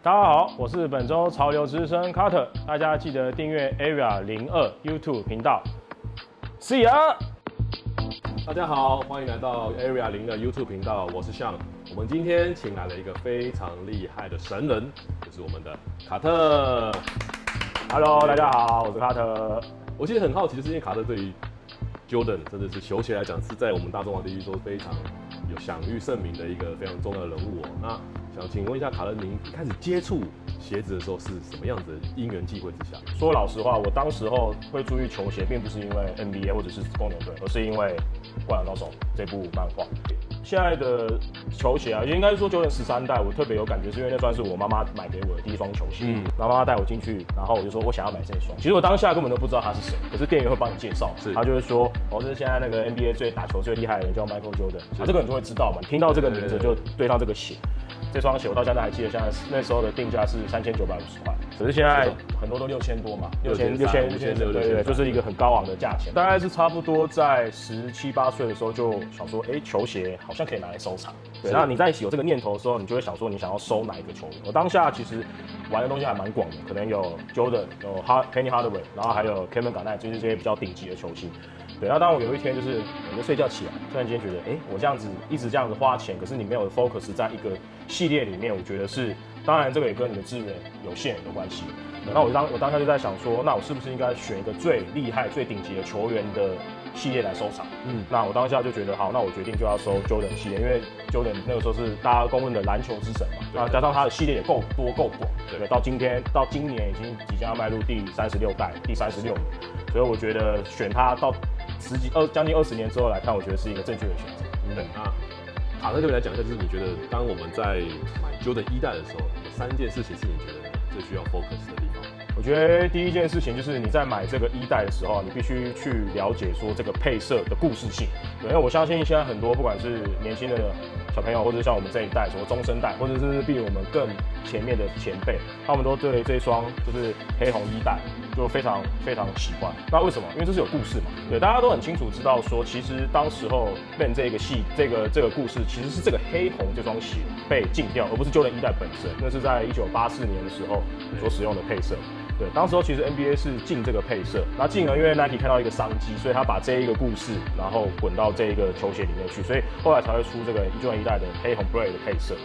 大家好，我是本周潮流之声 Carter， 大家记得订阅 Area 02 YouTube 频道。See ya！ 大家好，欢迎来到 Area 0的 YouTube 频道，我是 Sean。我们今天请来了一个非常厉害的神人，就是我们的卡特。Hello， 大家好，我是卡特。我其实很好奇，就是因为卡特对于 Jordan 真的是球鞋来讲，是在我们大中华地区都非常有享誉盛名的一个非常重要的人物哦。那想请问一下卡特，您一开始接触鞋子的时候是什么样子的因缘际会之下？说老实话，我当时候会注意球鞋，并不是因为 NBA 或者是公牛队，而是因为《灌篮高手》这部漫画。现在的球鞋啊，应该是说Jordan13代，我特别有感觉，是因为那算是我妈妈买给我的第一双球鞋。然后妈妈带我进去，然后我就说我想要买这一双。其实我当下根本都不知道他是谁，可是店员会帮你介绍，他就会说，哦，这是现在那个 NBA 打球最厉害的人，叫 Michael Jordan。这个你就会知道嘛，你听到这个名字就对上这个鞋。这双鞋我到现在还记得，现在那时候的定价是3950块，可是现在很多都6000多嘛，6000，对，就是一个很高昂的价钱。大概是差不多在17、18岁的时候就想说，球鞋好像可以拿来收藏。对，那你在有这个念头的时候，你就会想说你想要收哪一个球员。我当下其实玩的东西还蛮广的，可能有 Jordan， 有 Penny Hardaway， 然后还有 Kevin Garnett， 就是这些比较顶级的球星。对，那当我有一天就是我就睡觉起来，突然间觉得，我这样子一直这样子花钱，可是你没有 focus 在一个系列里面，我觉得是，当然这个也跟你的资源有限有关系。那我当下就在想说，那我是不是应该选一个最厉害、最顶级的球员的系列来收藏？那我当下就觉得好，那我决定就要收 Jordan 系列，因为 Jordan 那个时候是大家公认的篮球之神嘛，那加上他的系列也够多够广，对，到今年已经即将要迈入第36代、第36年，所以我觉得选他到将近20年之后来看，我觉得是一个正确的选择。对，那卡特这边来讲一下，就是你觉得当我们在买 Jordan 1代的时候，有3件事情是你觉得最需要 focus 的地方？我觉得第一件事情就是你在买这个1代的时候，你必须去了解说这个配色的故事性。对，因为我相信现在很多不管是年轻的小朋友，或者像我们这一代，什么中生代，或者是比我们更前面的前辈，他们都对这一双就是黑红1代就非常非常喜欢。那为什么？因为这是有故事嘛。对，大家都很清楚知道说，其实当时候 Ben 这个故事，其实是这个黑红这双鞋被禁掉，而不是Jordan 1代本身。那是在1984年的时候所使用的配色。对，当时候其实 NBA 是禁这个配色，那进而因为 Nike 看到一个商机，所以他把这一个故事，然后滚到这一个球鞋里面去，所以后来才会出这个Jordan 1代的黑红 Bray 的配色。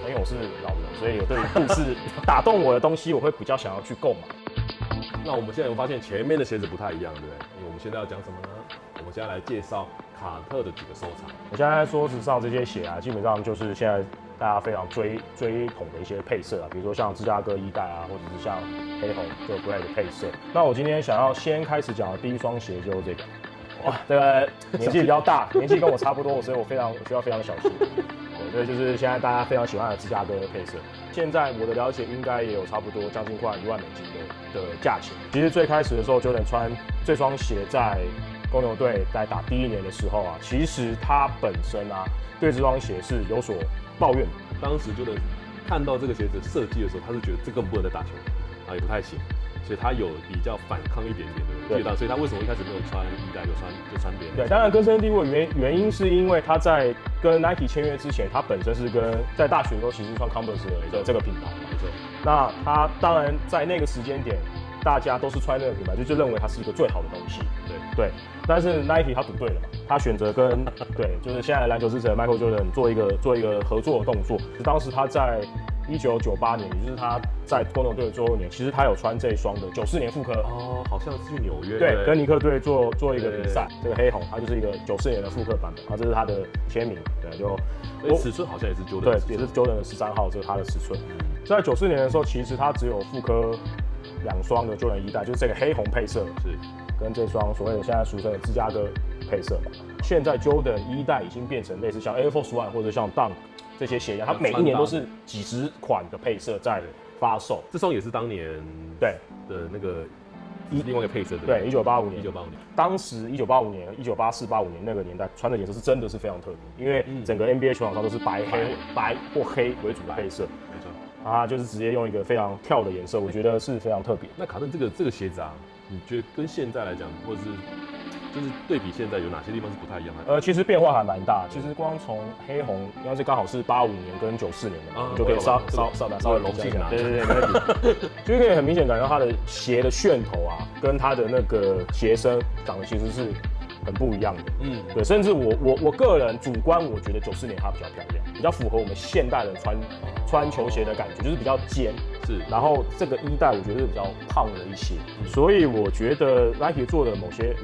因为我是老人，所以有对故事打动我的东西，我会比较想要去购买。那我们现在有发现前面的鞋子不太一样，对不对？因为我们现在要讲什么呢？我们现在来介绍卡特的几个收藏。我现在桌子上这些鞋啊，基本上就是现在大家非常追捧的一些配色啊，比如说像芝加哥1代啊，或者是像黑红这个 Bray 的配色。那我今天想要先开始讲的第一双鞋就是这个。哇，这个年纪比较大，年纪跟我差不多，所以我需要非常小心。对，所以就是现在大家非常喜欢的芝加哥的配色。现在我的了解应该也有差不多将近快1万美金的价钱。其实最开始的时候，Jordan穿这双鞋在公牛队在打第1年的时候啊，其实他本身啊对这双鞋是有所抱怨的。当时Jordan看到这个鞋子设计的时候，他是觉得这根本不能再打球啊，也不太行。所以他有比较反抗一点点的味道，所以他为什么一开始没有穿1代就穿别人？对，当然根深蒂固的原因是因为他在跟 Nike 签约之前，他本身是在大学的时候其实穿 Converse 的这个品牌，没错。那他当然在那个时间点，大家都是穿那个品牌，就认为它是一个最好的东西。对，但是 Nike 他赌对了嘛，他选择跟对，就是现在的篮球之神 Michael Jordan 做一个合作的动作。当时他在1998年，也就是他在公牛队的最后一年，其实他有穿这一双的94年复刻哦，好像是去纽约对，跟尼克队做一个比赛。这个黑红，它就是一个94年的复刻版本，然后这是他的签名，对，尺寸好像也是 Jordan， 对，也是 Jordan 的13号，这是他的尺寸。在94年的时候，其实他只有复刻2双的 Jordan 1代，就是这个黑红配色，是跟这双所谓的现在俗称的芝加哥配色嘛。现在 Jordan 1代已经变成类似像 Air Force One 或者像 Dunk 这些鞋一样，它每一年都是几十款的配色在发售。这双也是当年对的那个另外一个配色的，对，1985年，当时1985年、1984、85年那个年代穿的颜色是真的是非常特别，因为整个 NBA 球场上都是白或黑为主的配色，没错。啊，就是直接用一个非常跳的颜色，我觉得是非常特别。那卡顿这个鞋子啊，你觉得跟现在来讲，或者是就是对比现在有哪些地方是不太一样的？其实变化还蛮大。其实光从黑红，应该是刚好是85年跟94年的嘛，你就可以稍微隆起拿。对，没问题。就是可以很明显感觉到它的鞋的楦头啊，跟它的那个鞋身长得其实是很不一样的。对，甚至我个人主观我觉得94年它比较漂亮，比较符合我们现代人穿球鞋的感觉，就是比较尖。是，然后这个衣带我觉得是比较胖了一些，所以我觉得 Nike 做的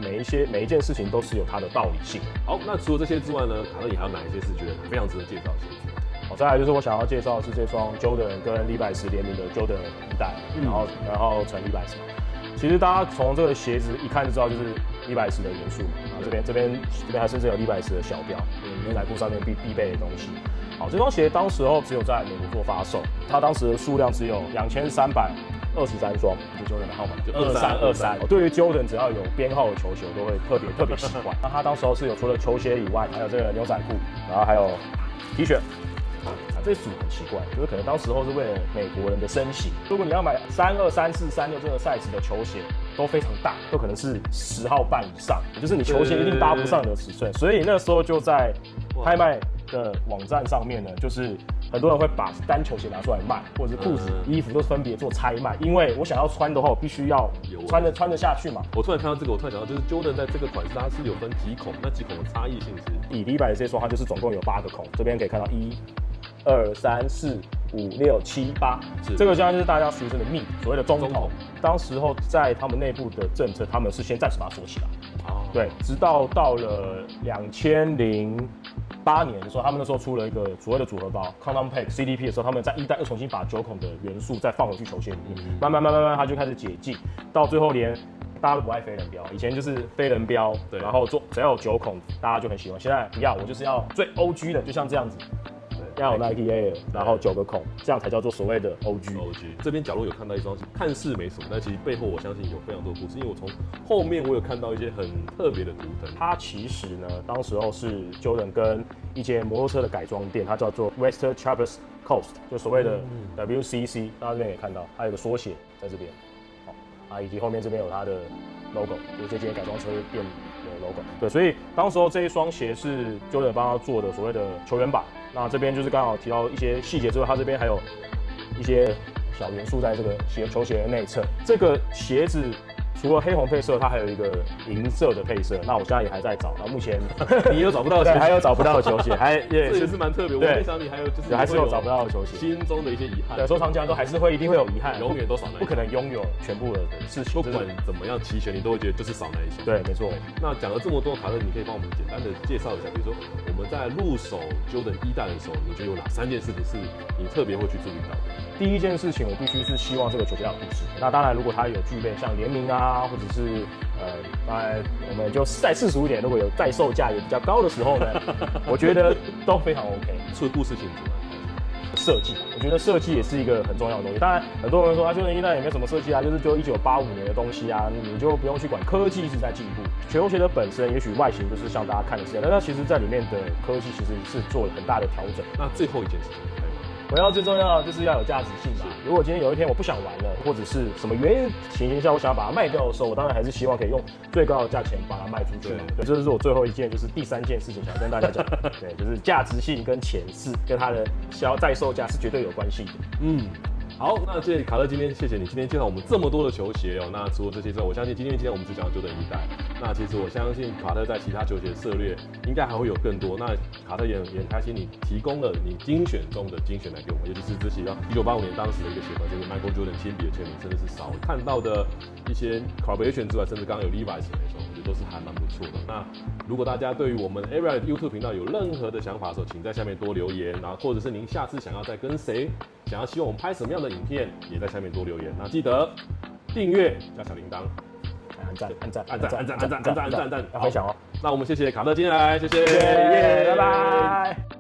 每一件事情都是有它的道理性。好，那除了这些之外呢，卡特你还有哪一些是觉得非常值得介绍的鞋子？再来就是我想要介绍的是这双 Jordan 跟 Levi's 联名的 Jordan 衣带，然后成 Levi's 嘛。其实大家从这个鞋子一看就知道就是 Levi's 的元素嘛。然后这边还甚至有 Levi's 的小标，牛仔裤上面必备的东西。好，这双鞋当时候只有在美国做发售，它当时的数量只有2323双，就 Jordan 的号码就2323。对于 Jordan 只要有编号的球鞋，我都会特别喜欢。那它当时候是有除了球鞋以外，还有这个牛仔裤，然后还有 T 恤。这组很奇怪，就是可能当时候是为了美国人的身形。如果你要买32、34、36这个 size 的球鞋，都非常大，都可能是10号半以上，就是你球鞋一定搭不上你的尺寸。所以那时候就在拍卖的网站上面呢，就是很多人会把单球鞋拿出来卖，或者是裤子、衣服都分别做拆卖，因为我想要穿的话，我必须要穿得下去嘛。我突然看到这个，我突然想到，就是 Jordan 在这个款式它是有分几孔，那几孔的差异性是？以Levi's这双，它就是总共有8个孔，这边可以看到1、2、3、4、5、6、7、8，这个将就是大家俗称的密，所谓的中筒。当时候在他们内部的政策，他们是先暂时把它锁起来。对，直到了2008年的时候，他们那时候出了一个所谓的组合包 Condom Pack CDP 的时候，他们在衣带又重新把9孔的元素再放回去球鞋里面，慢慢它就开始解禁，到最后连大家都不爱飞人标，以前就是飞人标，对，然后只要有9孔，大家就很喜欢。现在不要，我就是要最 OG 的，就像这样子。要有 Nike Air， 然后9个孔，这样才叫做所谓的 OG。这边角落有看到一双，看似没什么，但其实背后我相信有非常多故事。因为我从后面我有看到一些很特别的图腾。它其实呢，当时候是 Jordan 跟一间摩托车的改装店，它叫做 West Traverse Coast， 就所谓的 WCC， 大家这边也看到，它有个缩写在这边，以及后面这边有它的 logo， 就是这间改装车店的 logo。对，所以当时候这一双鞋是 Jordan 帮他做的所谓的球员版。那这边就是刚好提到一些细节之外，它这边还有一些小元素在这个球鞋的内侧。这个鞋子除了黑红配色，它还有一个银色的配色。那我现在也还在找，那目前你有找不到的球鞋，还有找不到的球鞋，这也是蛮特别。我没想你还有就是还是有找不到的球鞋，心中的一些遗憾。对，收藏家都还是一定会有遗憾，永远都少那一双，不可能拥有全部的事情。不管怎么样齐全，你都会觉得就是少那一双。对，没错。那讲了这么多，卡特，你可以帮我们简单的介绍一下，比如说我们在入手 Jordan 1代的时候，你觉得有哪3件事情是你特别会去注意到的？第一件事情，我必须是希望这个球鞋要有故事。那当然，如果它有具备像联名啊，或者是当然我们就再世俗一点，如果有再售价也比较高的时候呢，我觉得都非常 OK。除了故事性之外，设计，我觉得设计也是一个很重要的东西。当然，很多人说Jordan 1代也没什么设计啊，就1985年的东西啊，你就不用去管。科技是在进步，球鞋的本身也许外形就是像大家看的这样，但它其实在里面的科技其实是做了很大的调整。那最后一件事情。我要最重要的就是要有价值性吧。如果今天有一天我不想玩了，或者是什么原因情形下我想要把它卖掉的时候，我当然还是希望可以用最高的价钱把它卖出去。对，这是我最后一件，就是第3件事情想跟大家讲。对，就是价值性跟钱是跟它的再售价是绝对有关系的。好，那谢谢卡特，今天谢谢你今天介绍我们这么多的球鞋哦。那除了这些之外，我相信今天我们只讲到Jordan1代。那其实我相信卡特在其他球鞋策略应该还会有更多。那卡特也很开心，你提供了你精选中的精选来给我们，尤其是这些1985年当时的一个鞋款，就是 Michael Jordan 亲笔的签名，真的是少看到的一些 collaboration 之外，甚至刚刚有 Levi's 那双，我觉得都是还蛮不错的。那如果大家对于我们 Air YouTube 频道有任何的想法的时候，请在下面多留言，然后或者是您下次想要再跟谁想要希望我们拍什么样的影片，也在下面多留言。那记得订阅加小铃铛，按赞，要分享哦。那我们谢谢卡特今天来，谢谢，拜拜。